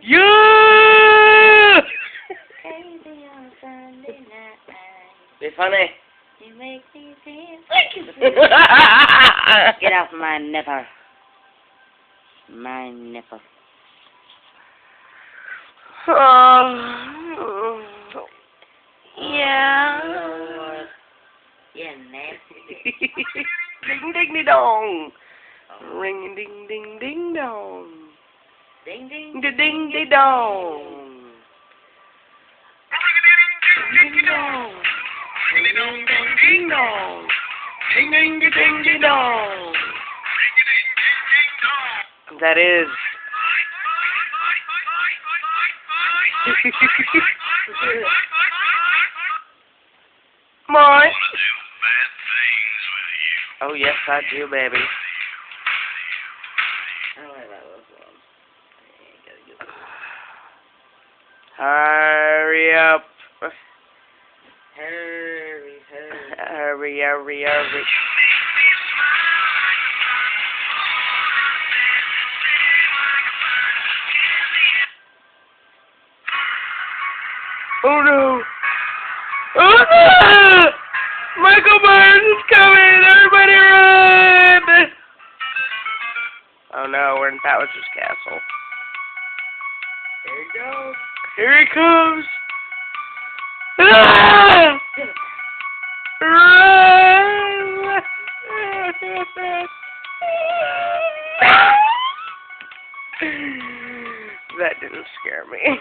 Yeah! Crazy on Sunday night. Be funny. You make me feel. Get off my nipple. My nipple. Oh. Yeah. Yeah, nasty. Ding ding dong. Ring ding ding ding dong. Ding ding. Ding ding ding dong. Ding dong. Ding ding ding dong. Ding ding ding ding dong. That is. More. Oh yes, I do, baby. Hurry up. Hurry. Hurry. Oh no! Oh no! Michael Myers is coming! Everybody run! Oh no, we're in Bowser's castle. There you go. Here he comes! Ah! Run! That didn't scare me.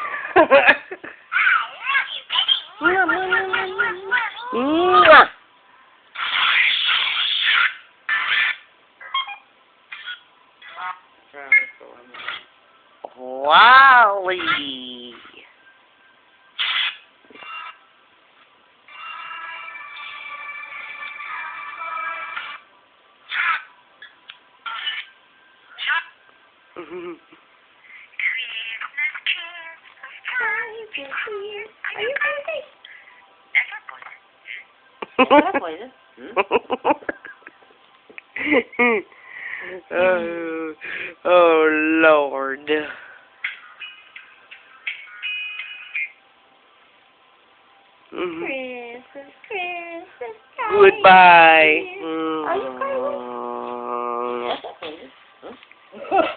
Wally. Are you crazy? That's not poison. Oh Lord. Christmas time. Goodbye. Are you crazy? That's not poison. Huh?